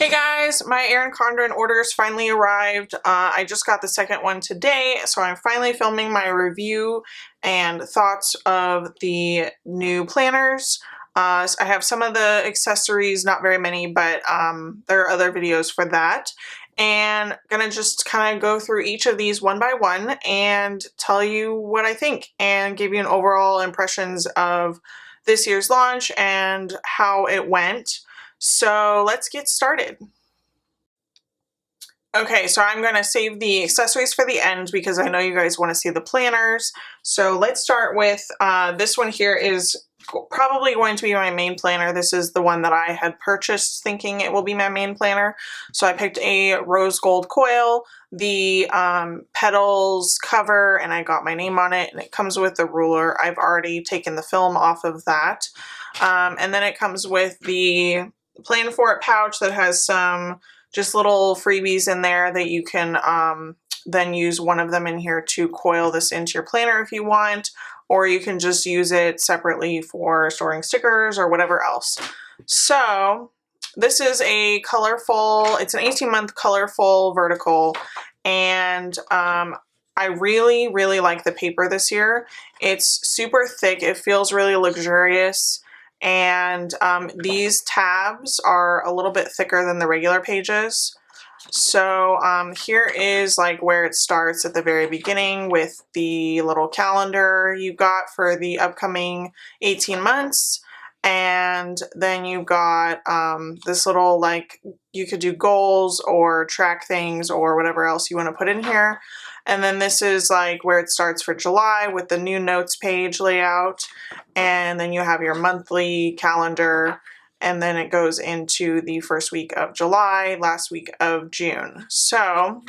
Hey guys, my Erin Condren orders finally arrived. I just got the second one today, so I'm finally filming my review and thoughts of the new planners. So I have some of the accessories, not very many, but there are other videos for that. And gonna just kind of go through each of these one by one and tell you what I think and give you an overall impressions of this year's launch and how it went. So let's get started. Okay, so I'm going to save the accessories for the end because I know you guys want to see the planners. So let's start with this one here is probably going to be my main planner. This is the one that I had purchased thinking it will be my main planner. So I picked a rose gold coil, the petals cover, and I got my name on it, and it comes with the ruler. I've already taken the film off of that. And then it comes with the Plan For It pouch that has some just little freebies in there that you can then use one of them in here to coil this into your planner if you want, or you can just use it separately for storing stickers or whatever else. So this is a colorful, it's an 18-month colorful vertical, and I really like the paper this year. It's super thick, it feels really luxurious. And these tabs are a little bit thicker than the regular pages. So here is like where it starts at the very beginning with the little calendar you've got for the upcoming 18 months. And then you've got this little, like, you could do goals or track things or whatever else you want to put in here. And then this is like where it starts for July with the new notes page layout. And then you have your monthly calendar, and then it goes into the first week of July, last week of June. So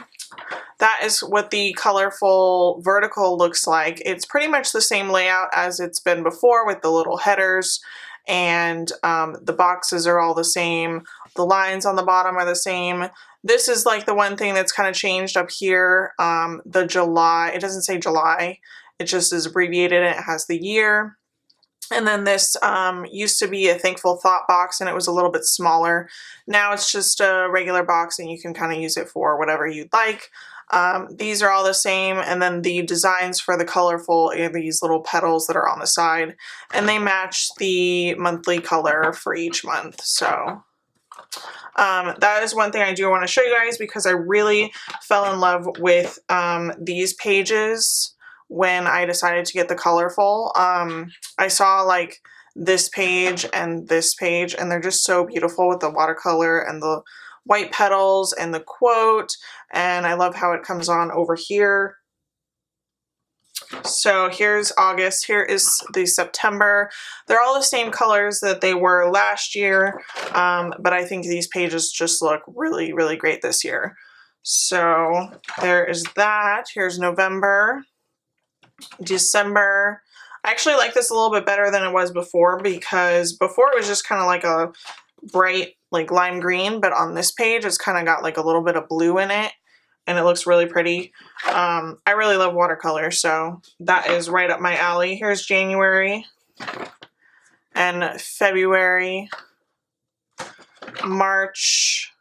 that is what the colorful vertical looks like. It's pretty much the same layout as it's been before with the little headers, and the boxes are all the same. The lines on the bottom are the same. This is like the one thing that's kind of changed up here. The July, it doesn't say July, it just is abbreviated and it has the year. And then this used to be a Thankful Thought box, and it was a little bit smaller. Now it's just a regular box, and you can kind of use it for whatever you'd like. These are all the same, and then the designs for the colorful are these little petals that are on the side, and they match the monthly color for each month. So that is one thing I do want to show you guys because I really fell in love with these pages when I decided to get the colorful. I saw like this page, and they're just so beautiful with the watercolor and the white petals and the quote, and I love how it comes on over here. So here's August, here is the September. They're all the same colors that they were last year, but I think these pages just look really great this year. So there is that. Here's November. December. I actually like this a little bit better than it was before, because before it was just kind of like a bright like lime green, but on this page it's kind of got like a little bit of blue in it, and it looks really pretty. I really love watercolor, so that is right up my alley. Here's January and February, March,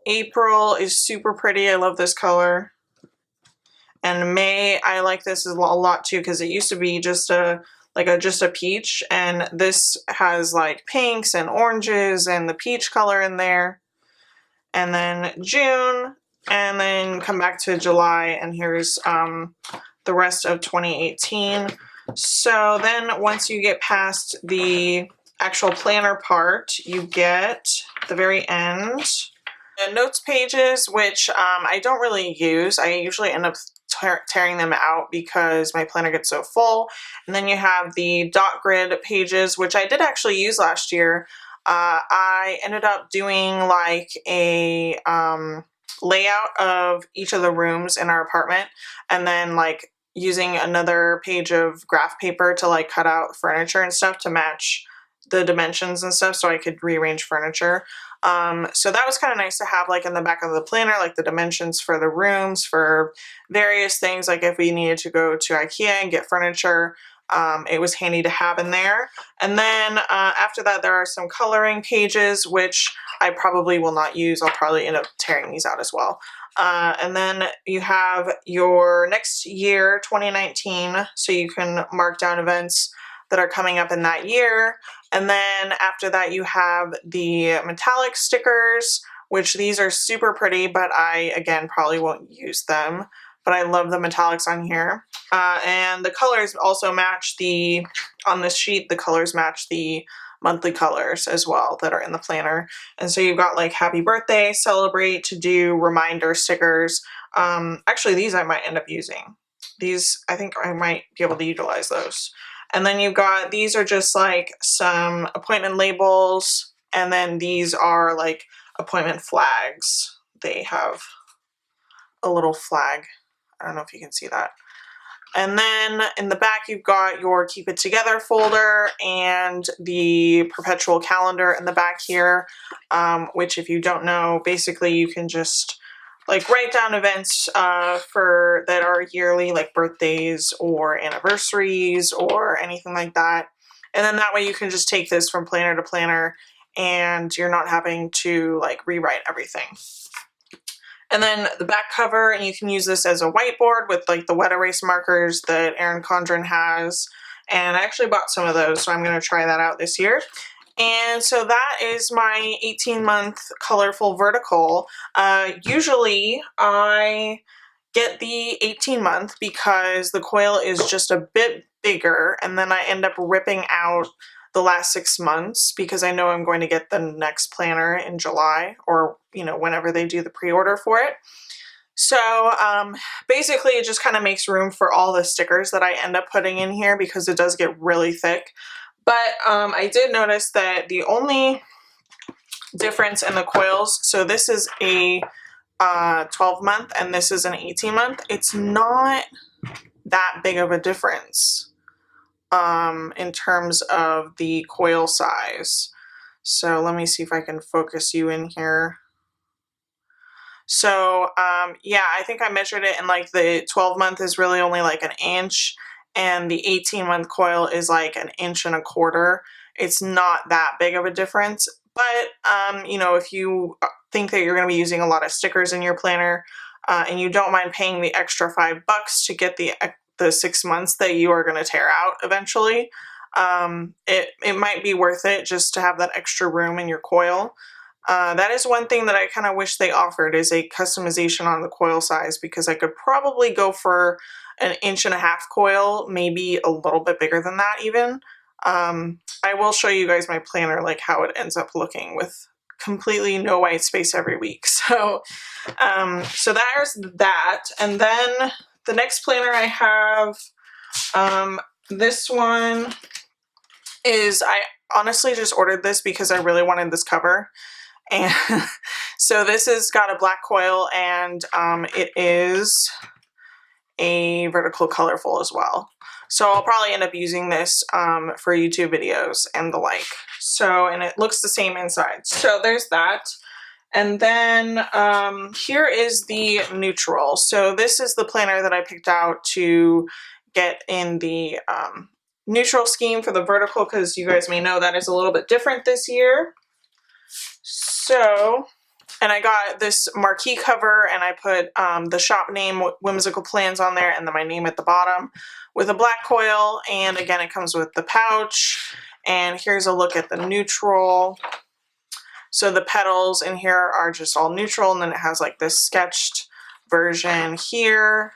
April is super pretty. I love this color. And May, I like this a lot too, because it used to be just a peach, and this has like pinks and oranges and the peach color in there. And then June, and then come back to July, and here's the rest of 2018. So then once you get past the actual planner part, you get the very end. The notes pages, which I don't really use. I usually end up tearing them out because my planner gets so full. And then you have the dot grid pages, which I did actually use last year. I ended up doing like a layout of each of the rooms in our apartment, and then like using another page of graph paper to like cut out furniture and stuff to match the dimensions and stuff so I could rearrange furniture. So that was kind of nice to have like in the back of the planner, like the dimensions for the rooms for various things, like if we needed to go to IKEA and get furniture, it was handy to have in there. And then after that, there are some coloring pages, which I probably will not use. I'll probably end up tearing these out as well. And then you have your next year, 2019, so you can mark down events that are coming up in that year. And then after that, you have the metallic stickers, which these are super pretty, but I, again, probably won't use them. But I love the metallics on here. And the colors also match on this sheet, the colors match the monthly colors as well that are in the planner. And so you've got like happy birthday, celebrate, to do, reminder stickers. Actually, these I might end up using. These, I think I might be able to utilize those. And then you've got, these are just like some appointment labels. And then these are like appointment flags. They have a little flag. I don't know if you can see that. And then in the back, you've got your Keep It Together folder and the perpetual calendar in the back here, which if you don't know, basically you can just like write down events that are yearly, like birthdays or anniversaries or anything like that. And then that way you can just take this from planner to planner and you're not having to like rewrite everything. And then the back cover, and you can use this as a whiteboard with like the wet erase markers that Erin Condren has. And I actually bought some of those, so I'm going to try that out this year. And so that is my 18-month colorful vertical. Usually I get the 18-month because the coil is just a bit bigger, and then I end up ripping out the last 6 months because I know I'm going to get the next planner in July, or whenever they do the pre-order for it. So basically it just kind of makes room for all the stickers that I end up putting in here because it does get really thick. But I did notice that the only difference in the coils, so this is a 12-month and this is an 18-month, it's not that big of a difference in terms of the coil size. So let me see if I can focus you in here. So yeah, I think I measured it, and like the 12-month is really only like an inch, and the 18-month coil is like an inch and a quarter. It's not that big of a difference, but if you think that you're going to be using a lot of stickers in your planner, and you don't mind paying the extra $5 to get the 6 months that you are going to tear out eventually, it might be worth it just to have that extra room in your coil. That is one thing that I kind of wish they offered, is a customization on the coil size, because I could probably go for an 1.5 inch coil, maybe a little bit bigger than that even. I will show you guys my planner, like how it ends up looking with completely no white space every week. So there's that. And then the next planner I have, this one is, I honestly just ordered this because I really wanted this cover. And so this has got a black coil, and it is a vertical colorful as well. So I'll probably end up using this for YouTube videos and the like. So, and it looks the same inside. So there's that. And then here is the neutral. So this is the planner that I picked out to get in the neutral scheme for the vertical, because you guys may know that is a little bit different this year. So, and I got this marquee cover, and I put the shop name, Whimsical Plans, on there, and then my name at the bottom with a black coil. And again, it comes with the pouch. And here's a look at the neutral. So the petals in here are just all neutral, and then it has like this sketched version here.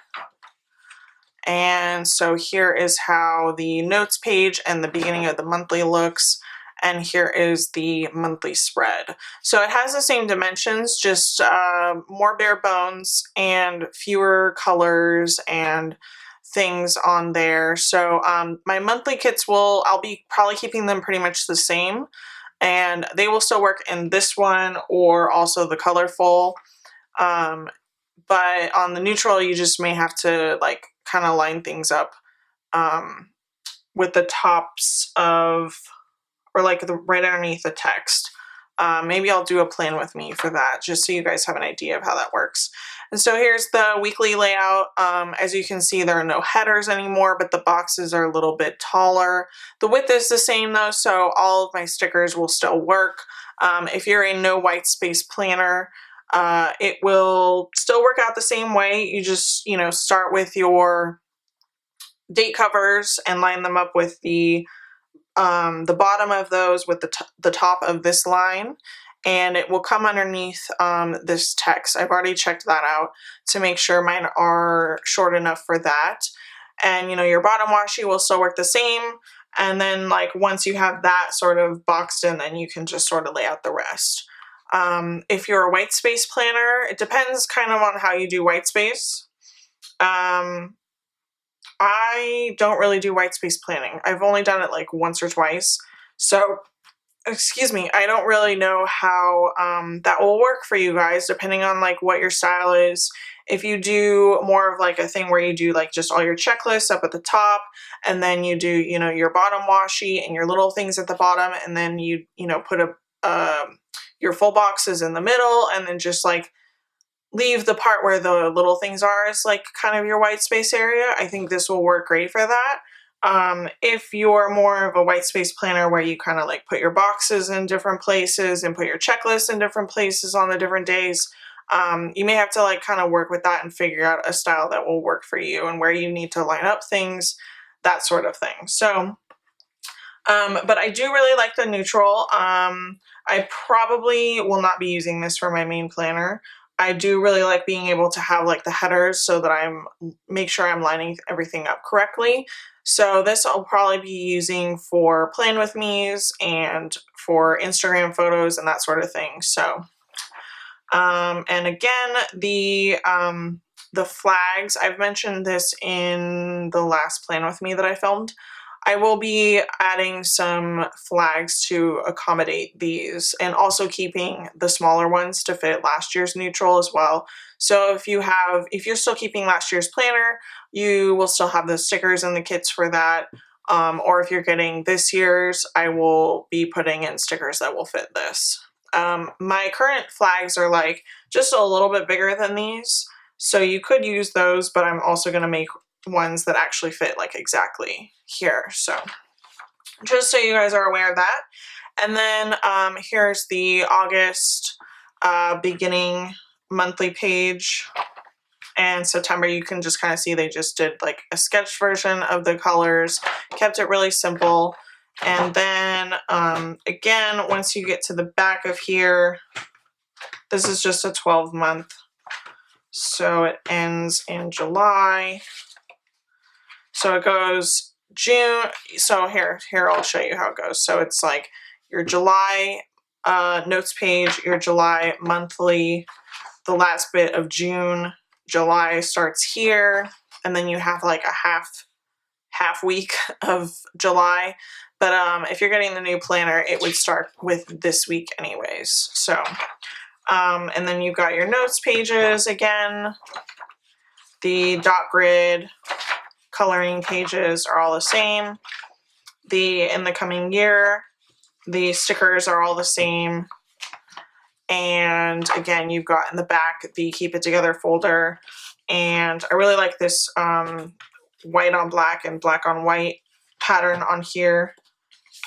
And so here is how the notes page and the beginning of the monthly looks. And here is the monthly spread. So it has the same dimensions, just more bare bones and fewer colors and things on there. So my monthly kits I'll be probably keeping them pretty much the same. And they will still work in this one or also the colorful. But on the neutral, you just may have to like kind of line things up with the tops of, or like right underneath the text Maybe I'll do a plan with me for that, just so you guys have an idea of how that works. And so here's the weekly layout. As you can see, there are no headers anymore, but the boxes are a little bit taller. The width is the same though, so all of my stickers will still work. If you're a no white space planner, it will still work out the same way. You just, you know, start with your date covers and line them up with the bottom of those with the top of this line, and it will come underneath this text. I've already checked that out to make sure mine are short enough for that. And you know, your bottom washi will still work the same, and then like once you have that sort of boxed in, then you can just sort of lay out the rest. If you're a white space planner, it depends kind of on how you do white space. I don't really do white space planning. I've only done it like once or twice. So, excuse me, I don't really know how that will work for you guys, depending on like what your style is. If you do more of like a thing where you do like just all your checklists up at the top, and then you do, you know, your bottom washi and your little things at the bottom, and then you know, put your full boxes in the middle, and then just like leave the part where the little things are as like kind of your white space area. I think this will work great for that. If you're more of a white space planner where you kind of like put your boxes in different places and put your checklists in different places on the different days, you may have to like kind of work with that and figure out a style that will work for you and where you need to line up things, that sort of thing. So, but I do really like the neutral. I probably will not be using this for my main planner. I do really like being able to have like the headers so that make sure I'm lining everything up correctly. So this I'll probably be using for plan with me's and for Instagram photos and that sort of thing. So, and again, the flags, I've mentioned this in the last plan with me that I filmed. I will be adding some flags to accommodate these, and also keeping the smaller ones to fit last year's neutral as well. So if you're still keeping last year's planner, you will still have the stickers and the kits for that. Or if you're getting this year's, I will be putting in stickers that will fit this. My current flags are like just a little bit bigger than these, so you could use those, but I'm also going to make ones that actually fit like exactly here. So just so you guys are aware of that. And then here's the August beginning monthly page, and September you can just kind of see they just did like a sketch version of the colors, kept it really simple. And then again, once you get to the back of here, this is just a 12-month, so it ends in July. So it goes June, so here I'll show you how it goes. So it's like your July notes page, your July monthly, the last bit of June, July starts here, and then you have like a half week of July. But if you're getting the new planner, it would start with this week anyways. So, and then you've got your notes pages again, the dot grid, coloring pages are all the same. In the coming year, the stickers are all the same. And again, you've got in the back the Keep It Together folder. And I really like this white on black and black on white pattern on here,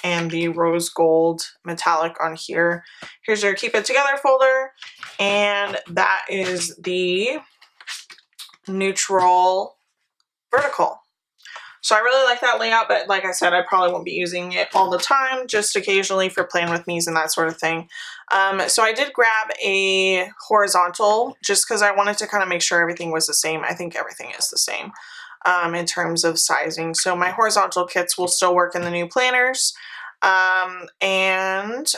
and the rose gold metallic on here. Here's your Keep It Together folder, and that is the neutral vertical. So I really like that layout, but like I said, I probably won't be using it all the time, just occasionally for plan with me's and that sort of thing. So I did grab a horizontal just because I wanted to kind of make sure everything was the same. I think everything is the same in terms of sizing. So my horizontal kits will still work in the new planners. And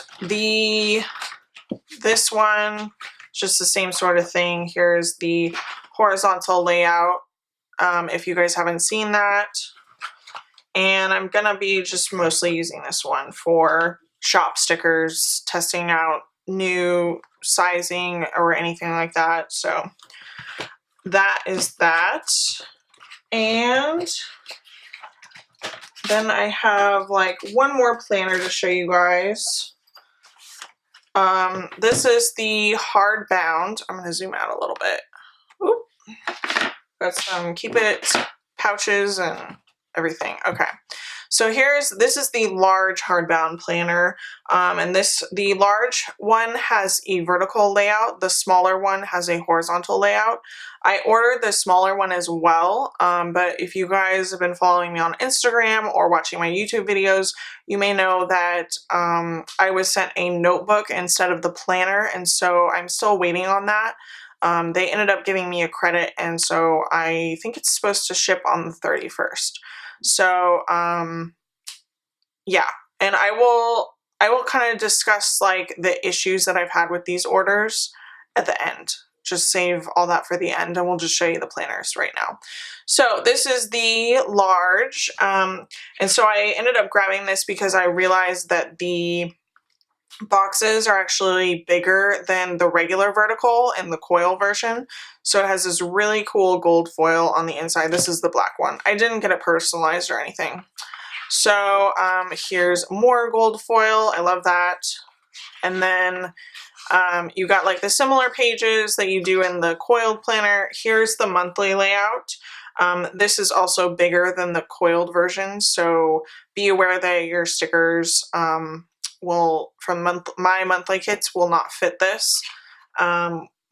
this one, just the same sort of thing. Here's the horizontal layout. If you guys haven't seen that. And I'm gonna be just mostly using this one for shop stickers, testing out new sizing or anything like that. So that is that. And then I have like one more planner to show you guys. This is the Hardbound. I'm going to zoom out a little bit. Oop. Got some Keep It pouches and everything. Okay. So this is the large hardbound planner, and the large one has a vertical layout, the smaller one has a horizontal layout. I ordered the smaller one as well, but if you guys have been following me on Instagram or watching my YouTube videos, you may know that I was sent a notebook instead of the planner, and so I'm still waiting on that. They ended up giving me a credit, and so I think it's supposed to ship on the 31st. So, yeah, and I will kind of discuss like the issues that I've had with these orders at the end. Just save all that for the end, and we'll just show you the planners right now. So this is the large, and so I ended up grabbing this because I realized that the boxes are actually bigger than the regular vertical in the coil version. So it has this really cool gold foil on the inside. This is the black one. I didn't get it personalized or anything. So here's more gold foil. I love that. And then you got like the similar pages that you do in the coiled planner. Here's the monthly layout. This is also bigger than the coiled version, so be aware that your stickers my monthly kits will not fit this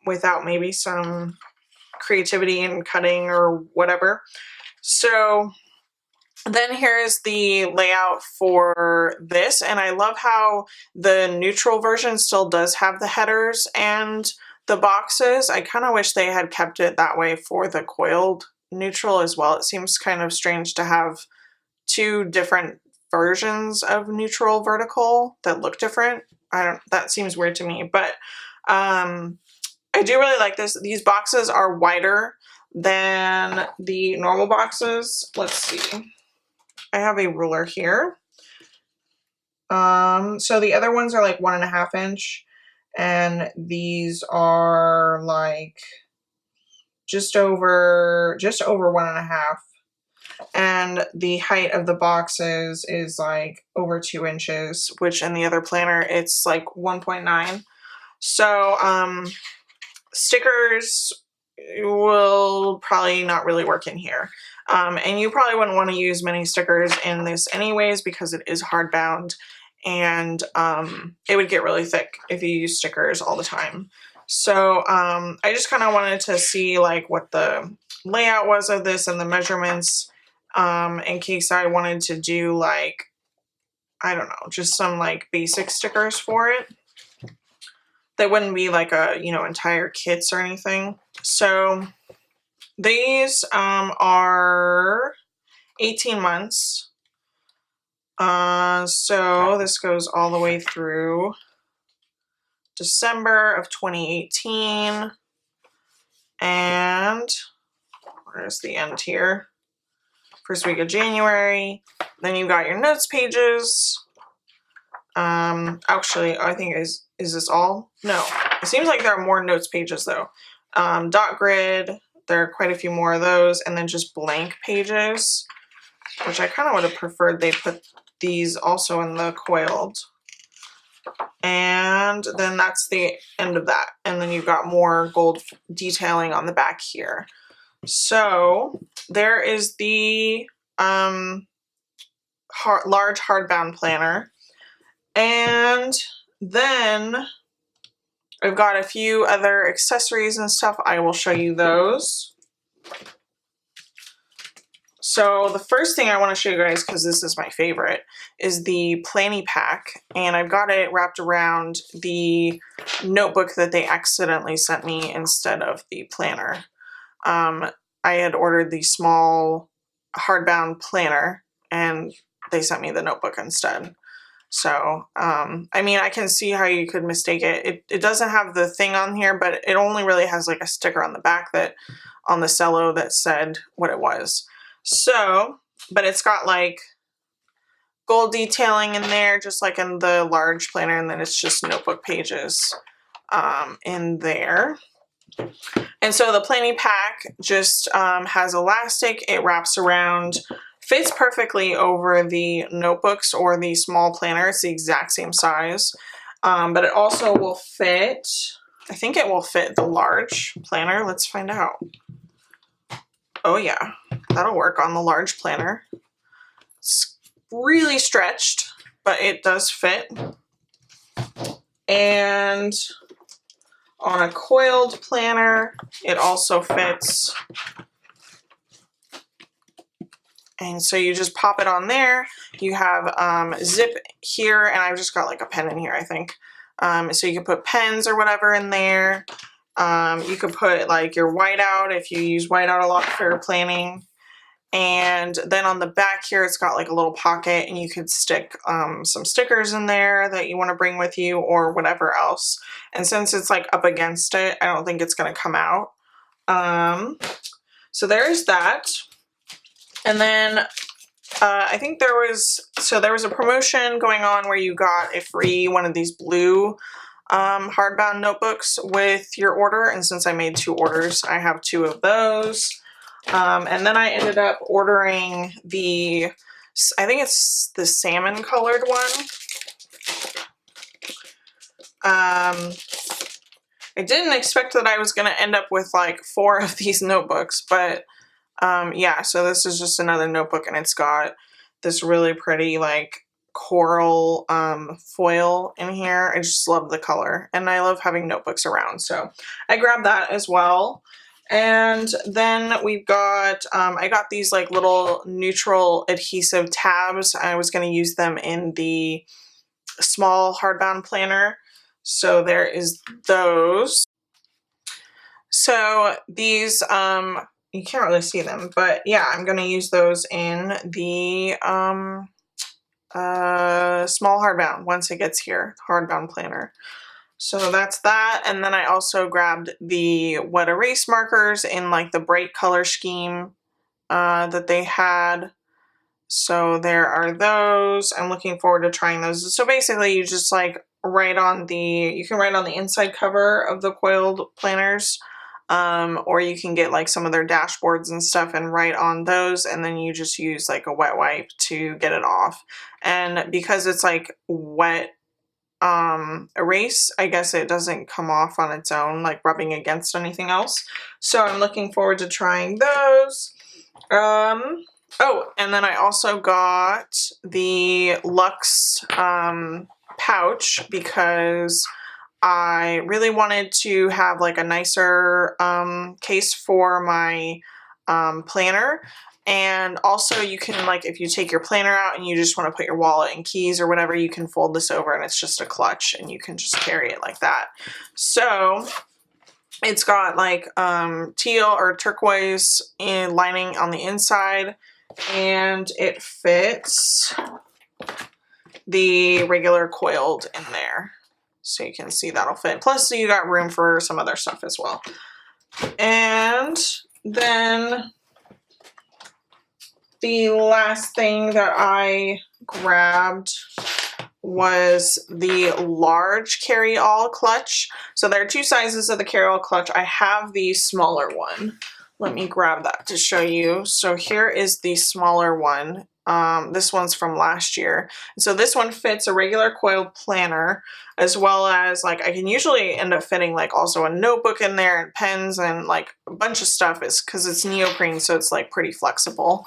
without maybe some creativity in cutting or whatever. So then here's the layout for this, and I love how the neutral version still does have the headers and the boxes. I kind of wish they had kept it that way for the coiled neutral as well. It seems kind of strange to have two different versions of neutral vertical that look different. That seems weird to me, but I do really like this. These boxes are wider than the normal boxes. Let's see. I have a ruler here. So the other ones are like 1.5 inch, and these are like just over 1.5. And the height of the boxes is like over 2 inches, which in the other planner it's like 1.9. So stickers will probably not really work in here. And you probably wouldn't want to use many stickers in this anyways because it is hardbound, and it would get really thick if you use stickers all the time. So I just kind of wanted to see like what the layout was of this and the measurements, in case I wanted to do like, I don't know, just some like basic stickers for it. That wouldn't be like a, entire kits or anything. So these are 18 months. So this goes all the way through December of 2018. And where's the end here? First week of January. Then you got your notes pages. Actually, I think is this all? No, it seems like there are more notes pages though. Dot grid, there are quite a few more of those, and then just blank pages, which I kind of would have preferred they put these also in the coiled. And then that's the end of that. And then you've got more gold detailing on the back here. So there is the large hardbound planner. And then I've got a few other accessories and stuff. I will show you those. So the first thing I want to show you guys, because this is my favorite, is the Planny Pack. And I've got it wrapped around the notebook that they accidentally sent me instead of the planner. I had ordered the small hardbound planner, and they sent me the notebook instead. So, I mean, I can see how you could mistake it. It doesn't have the thing on here, but it only really has like a sticker on the back on the cello that said what it was. So, but it's got like gold detailing in there, just like in the large planner, and then it's just notebook pages in there. And so the Planny Pack just has elastic. It wraps around, fits perfectly over the notebooks or the small planner. It's the exact same size. but it also will fit, I think it will fit the large planner. Let's find out. Oh yeah, that'll work on the large planner. It's really stretched, but it does fit. And on a coiled planner, it also fits. And so you just pop it on there. You have zip here, and I've just got like a pen in here, I think. So you can put pens or whatever in there. You could put like your whiteout if you use whiteout a lot for planning. And then on the back here, it's got like a little pocket, and you could stick some stickers in there that you want to bring with you or whatever else. And since it's like up against it, I don't think it's going to come out. So there's that. And then I think there was a promotion going on where you got a free one of these blue hardbound notebooks with your order. And since I made 2 orders, I have 2 of those. And then I ended up ordering I think it's the salmon colored one. I didn't expect that I was going to end up with like 4 of these notebooks, but yeah, so this is just another notebook, and it's got this really pretty like coral foil in here. I just love the color, and I love having notebooks around, so I grabbed that as well. And then we've got, I got these like little neutral adhesive tabs. I was going to use them in the small hardbound planner. So there is those. So these, you can't really see them, but yeah, I'm going to use those in the small hardbound once it gets here, hardbound planner. So that's that. And then I also grabbed the wet erase markers in like the bright color scheme that they had. So there are those. I'm looking forward to trying those. So basically you just like you can write on the inside cover of the coiled planners, or you can get like some of their dashboards and stuff and write on those, and then you just use like a wet wipe to get it off. And because it's like wet erase, I guess it doesn't come off on its own, like rubbing against anything else. So I'm looking forward to trying those. Oh, and then I also got the Lux pouch because I really wanted to have like a nicer case for my planner. And also you can, like, if you take your planner out and you just want to put your wallet and keys or whatever, you can fold this over and it's just a clutch and you can just carry it like that. So it's got like teal or turquoise lining on the inside, and it fits the regular coiled in there. So you can see that'll fit. Plus you got room for some other stuff as well. And then the last thing that I grabbed was the large Carryall Clutch. So there are 2 sizes of the Carryall Clutch. I have the smaller one. Let me grab that to show you. So here is the smaller one. This one's from last year. So this one fits a regular coiled planner, as well as like I can usually end up fitting like also a notebook in there and pens and like a bunch of stuff, because it's neoprene, so it's like pretty flexible.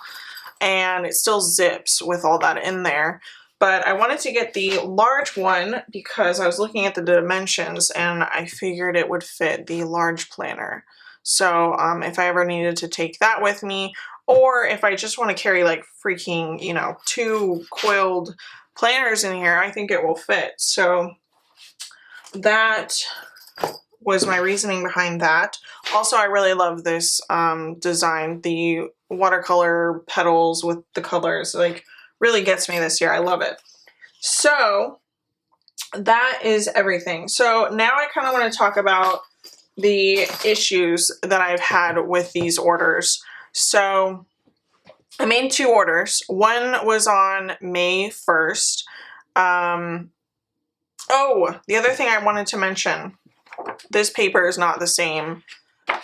And it still zips with all that in there. But I wanted to get the large one because I was looking at the dimensions and I figured it would fit the large planner. So if I ever needed to take that with me, or if I just want to carry like freaking, 2 coiled planners in here, I think it will fit. So that was my reasoning behind that. Also, I really love this design, the watercolor petals with the colors, like really gets me this year. I love it. So that is everything. So now I kind of want to talk about the issues that I've had with these orders. So I made 2 orders. One was on May 1st. Oh, the other thing I wanted to mention, this paper is not the same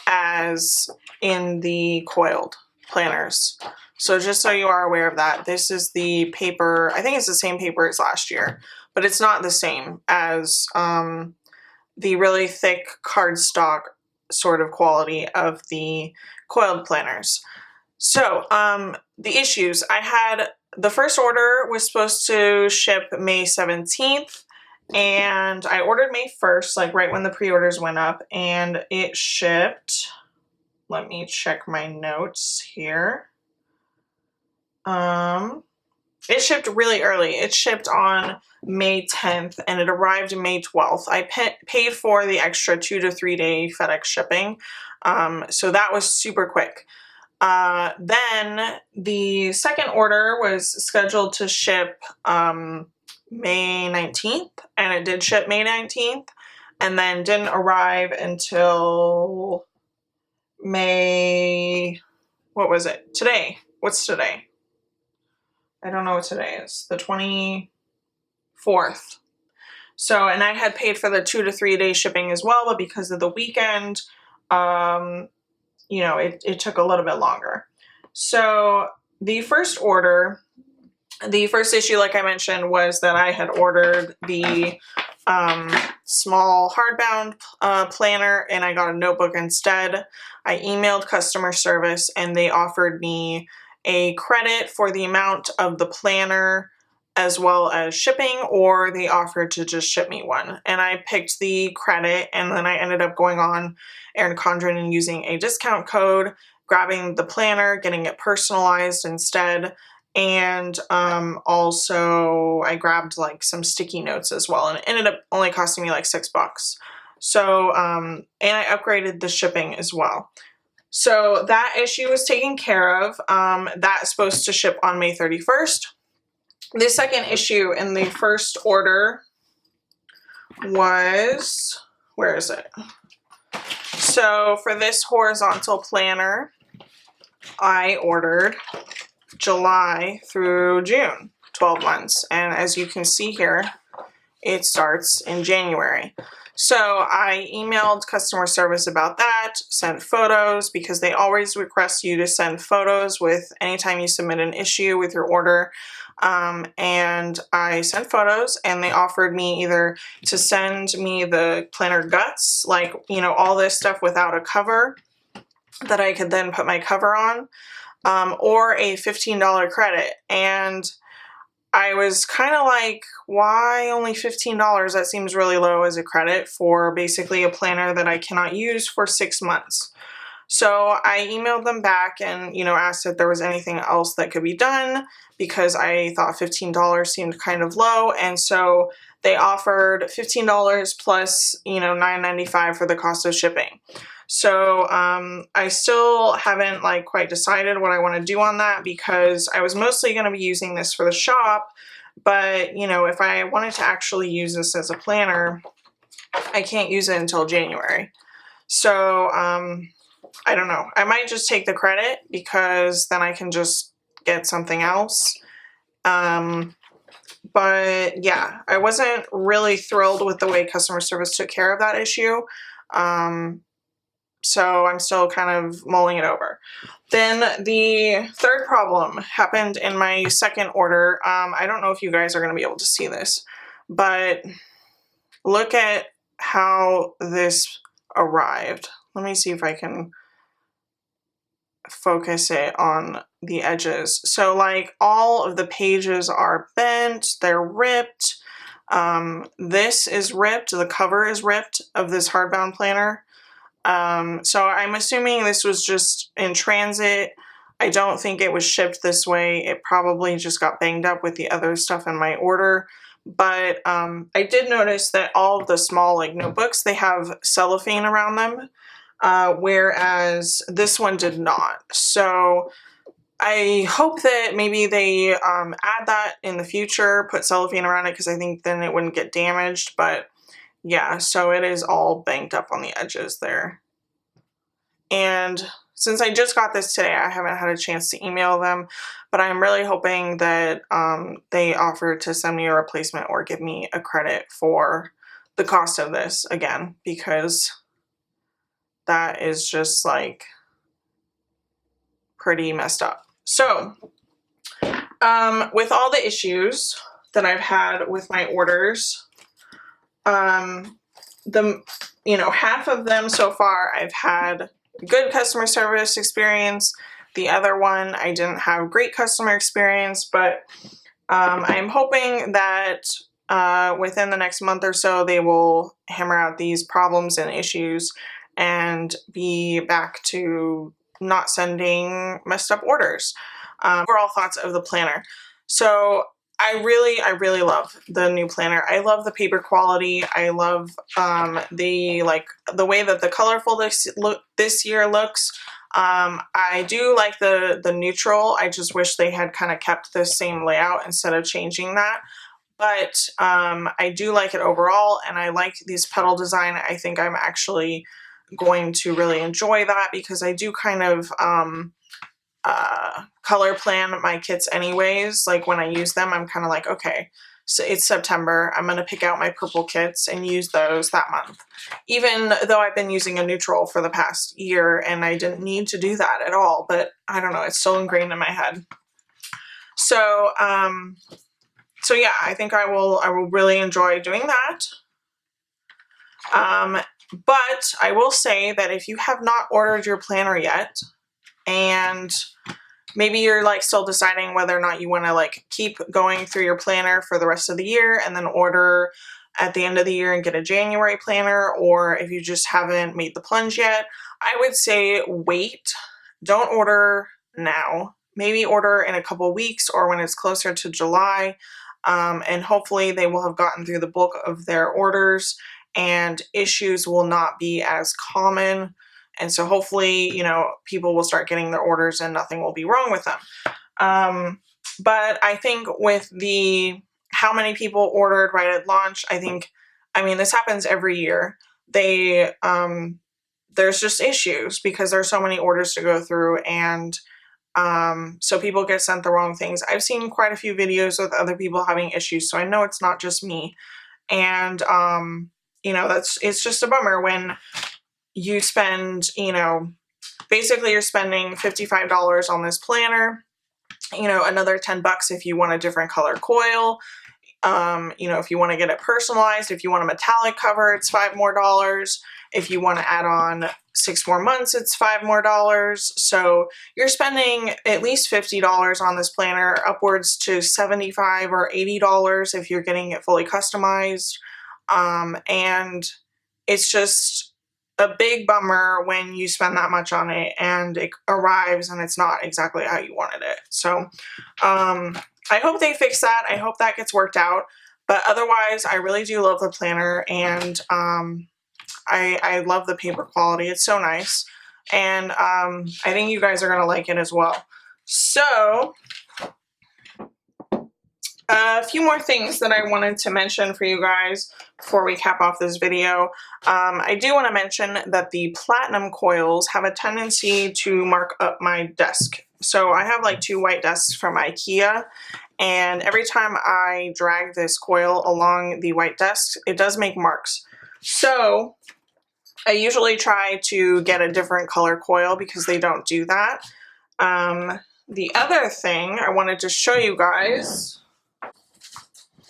as in the coiled planners. So just so you are aware of that, this is the paper, I think it's the same paper as last year, but it's not the same as the really thick cardstock sort of quality of the coiled planners. So the issues I had, the first order was supposed to ship May 17th, and I ordered May 1st, like right when the pre-orders went up, and it shipped, let me check my notes here. It shipped really early. It shipped on May 10th and it arrived May 12th. I paid for the extra 2 to 3 day FedEx shipping. So that was super quick. Then the second order was scheduled to ship May 19th, and it did ship May 19th, and then didn't arrive until May, what was it? Today. What's today? I don't know what today is. The 24th. So, and I had paid for the 2 to 3 day shipping as well, but because of the weekend, you know, it took a little bit longer. So the first order, the first issue, like I mentioned, was that I had ordered the small hardbound planner and I got a notebook instead. I emailed customer service and they offered me a credit for the amount of the planner as well as shipping, or they offered to just ship me one. And I picked the credit, and then I ended up going on Erin Condren and using a discount code, grabbing the planner, getting it personalized instead. And also I grabbed like some sticky notes as well, and it ended up only costing me like $6. So, and I upgraded the shipping as well. So that issue was taken care of. That's supposed to ship on May 31st. The second issue in the first order was, where is it? So for this horizontal planner, I ordered July through June, 12 months. And as you can see here, it starts in January. So I emailed customer service about that, sent photos, because they always request you to send photos with anytime you submit an issue with your order. And I sent photos, and they offered me either to send me the planner guts, like, you know, all this stuff without a cover that I could then put my cover on, or a $15 credit. And I was kind of like, why only $15? That seems really low as a credit for basically a planner that I cannot use for 6 months. So I emailed them back and, you know, asked if there was anything else that could be done, because I thought $15 seemed kind of low. And so they offered $15 plus, you know, $9.95 for the cost of shipping. So I still haven't like quite decided what I want to do on that, because I was mostly going to be using this for the shop. But, you know, if I wanted to actually use this as a planner, I can't use it until January. So I don't know. I might just take the credit, because then I can just get something else. But yeah, I wasn't really thrilled with the way customer service took care of that issue. So I'm still kind of mulling it over. Then the third problem happened in my second order. I don't know if you guys are going to be able to see this, but look at how this arrived. Let me see if I can focus it on the edges. So like all of the pages are bent, they're ripped. This is ripped, the cover is ripped of this hardbound planner. So I'm assuming this was just in transit. I don't think it was shipped this way. It probably just got banged up with the other stuff in my order. But I did notice that all of the small like notebooks, they have cellophane around them, whereas this one did not. So I hope that maybe they add that in the future, put cellophane around it, because I think then it wouldn't get damaged. But yeah, so it is all banged up on the edges there. And since I just got this today, I haven't had a chance to email them, but I'm really hoping that they offer to send me a replacement or give me a credit for the cost of this again, because that is just like pretty messed up. So with all the issues, that I've had with my orders. Half of them so far I've had good customer service experience. The other one I didn't have great customer experience, but I'm hoping that within the next month or so they will hammer out these problems and issues and be back to not sending messed up orders. Overall thoughts of the planner. So I really love the new planner. I love the paper quality. I love the way that the colorful this year looks. I do like the neutral. I just wish they had kind of kept the same layout instead of changing that. But I do like it overall, and I like this petal design. I think I'm actually going to really enjoy that because I do kind of color plan my kits anyways. Like when I use them, I'm kind of like, okay, so it's September, I'm going to pick out my purple kits and use those that month. Even though I've been using a neutral for the past year and I didn't need to do that at all, but I don't know, it's still ingrained in my head. So, so yeah, I think I will really enjoy doing that. But I will say that if you have not ordered your planner yet, and maybe you're like still deciding whether or not you want to like keep going through your planner for the rest of the year and then order at the end of the year and get a January planner, or if you just haven't made the plunge yet, I would say wait. Don't order now. Maybe order in a couple weeks or when it's closer to July, and hopefully they will have gotten through the bulk of their orders and issues will not be as common. And so hopefully, people will start getting their orders and nothing will be wrong with them. But I think with how many people ordered right at launch, this happens every year. There's just issues because there's so many orders to go through, and so people get sent the wrong things. I've seen quite a few videos with other people having issues, so I know it's not just me. And it's just a bummer when you spend, basically you're spending $55 on this planner, another $10 if you want a different color coil. If you want to get it personalized, if you want a metallic cover, it's $5 more. If you want to add on 6 more months, it's $5 more. So you're spending at least $50 on this planner, upwards to $75 or $80 if you're getting it fully customized. And it's just a big bummer when you spend that much on it and it arrives and it's not exactly how you wanted it. So I hope they fix that. I hope that gets worked out. But otherwise, I really do love the planner, and I love the paper quality. It's so nice. And I think you guys are going to like it as well. So a few more things that I wanted to mention for you guys before we cap off this video. I do want to mention that the platinum coils have a tendency to mark up my desk. So I have like 2 white desks from IKEA, and every time I drag this coil along the white desk, it does make marks. So I usually try to get a different color coil because they don't do that. The other thing I wanted to show you guys.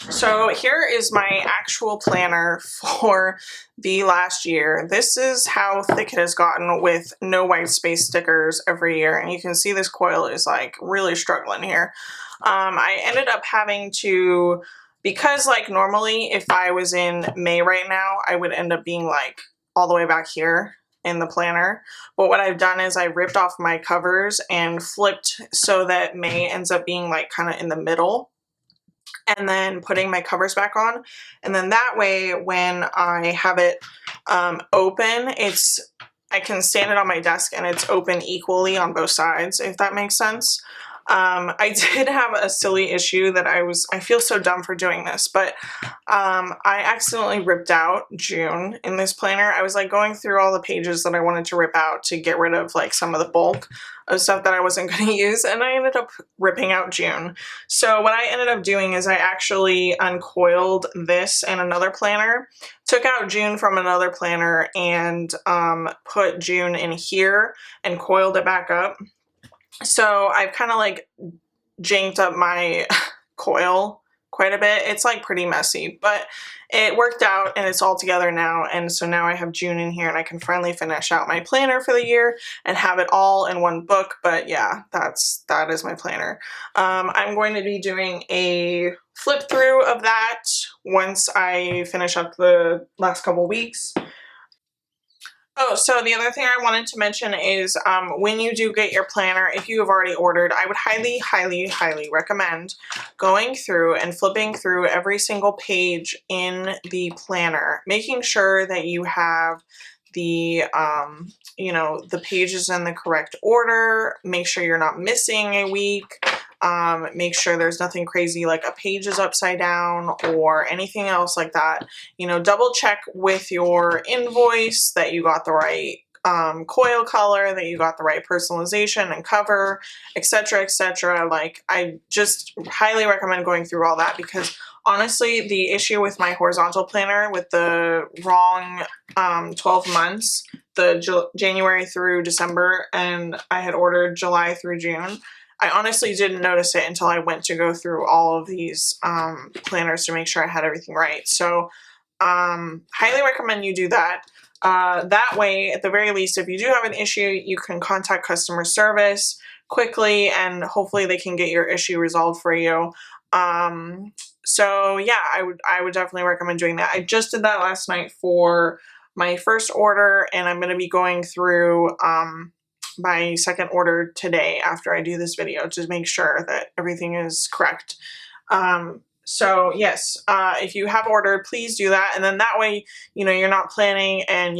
So here is my actual planner for the last year. This is how thick it has gotten with no white space stickers every year. And you can see this coil is like really struggling here. I ended up having to, because like normally if I was in May right now, I would end up being like all the way back here in the planner. But what I've done is I ripped off my covers and flipped so that May ends up being like kind of in the middle, and then putting my covers back on. And then that way, when I have it open, I can stand it on my desk and it's open equally on both sides, if that makes sense. I did have a silly issue that I feel so dumb for doing this, but I accidentally ripped out June in this planner. I was like going through all the pages that I wanted to rip out to get rid of like some of the bulk of stuff that I wasn't going to use, and I ended up ripping out June. So what I ended up doing is I actually uncoiled this and another planner, took out June from another planner, and put June in here and coiled it back up. So I've kind of like janked up my coil quite a bit. It's like pretty messy, but it worked out and it's all together now. And so now I have June in here and I can finally finish out my planner for the year and have it all in one book. But yeah, that is my planner. I'm going to be doing a flip through of that once I finish up the last couple weeks. Oh, so the other thing I wanted to mention is when you do get your planner, if you have already ordered, I would highly, highly, highly recommend going through and flipping through every single page in the planner, making sure that you have the, you know, the pages in the correct order, make sure you're not missing a week. Make sure there's nothing crazy like a page is upside down or anything else like that. You know, double check with your invoice that you got the right coil color, that you got the right personalization and cover, etc., etc. Like, I just highly recommend going through all that, because honestly, the issue with my horizontal planner with the wrong 12 months, the January through December, and I had ordered July through June, I honestly didn't notice it until I went to go through all of these planners to make sure I had everything right. So highly recommend you do that. That way, at the very least, if you do have an issue, you can contact customer service quickly and hopefully they can get your issue resolved for you. So yeah, I would definitely recommend doing that. I just did that last night for my first order, and I'm going to be going through my second order today after I do this video to make sure that everything is correct. So yes, if you have ordered, please do that. And then that way, you know, you're not planning and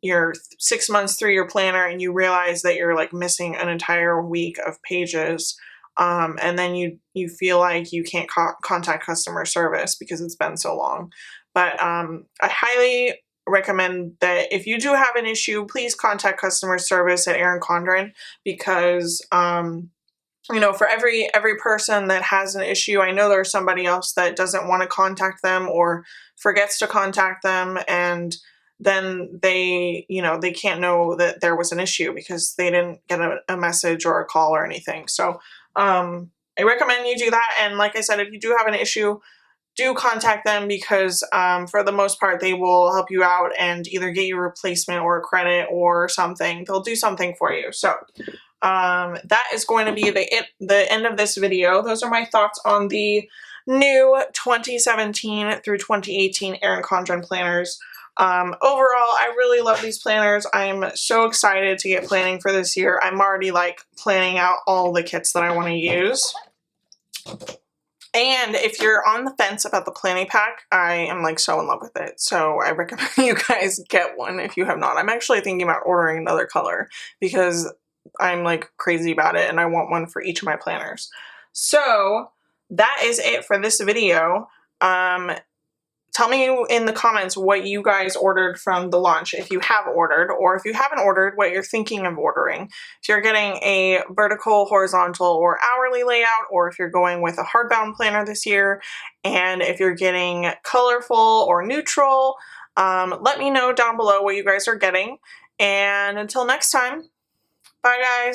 you're 6 months through your planner and you realize that you're like missing an entire week of pages. And then you feel like you can't contact customer service because it's been so long. But I highly recommend that if you do have an issue, please contact customer service at Erin Condren, because you know, for every person that has an issue, I know there's somebody else that doesn't want to contact them or forgets to contact them, and then they, you know, they can't know that there was an issue because they didn't get a message or a call or anything. So I recommend you do that. And like I said, if you do have an issue, do contact them, because for the most part, they will help you out and either get you a replacement or a credit or something. They'll do something for you. So that is going to be the end of this video. Those are my thoughts on the new 2017 through 2018 Erin Condren planners. Overall, I really love these planners. I'm so excited to get planning for this year. I'm already like planning out all the kits that I want to use. And if you're on the fence about the planning pack, I am like so in love with it. So I recommend you guys get one if you have not. I'm actually thinking about ordering another color because I'm like crazy about it and I want one for each of my planners. So that is it for this video. Tell me in the comments what you guys ordered from the launch, if you have ordered, or if you haven't ordered, what you're thinking of ordering. If you're getting a vertical, horizontal, or hourly layout, or if you're going with a hardbound planner this year, and if you're getting colorful or neutral, let me know down below what you guys are getting. And until next time, bye guys.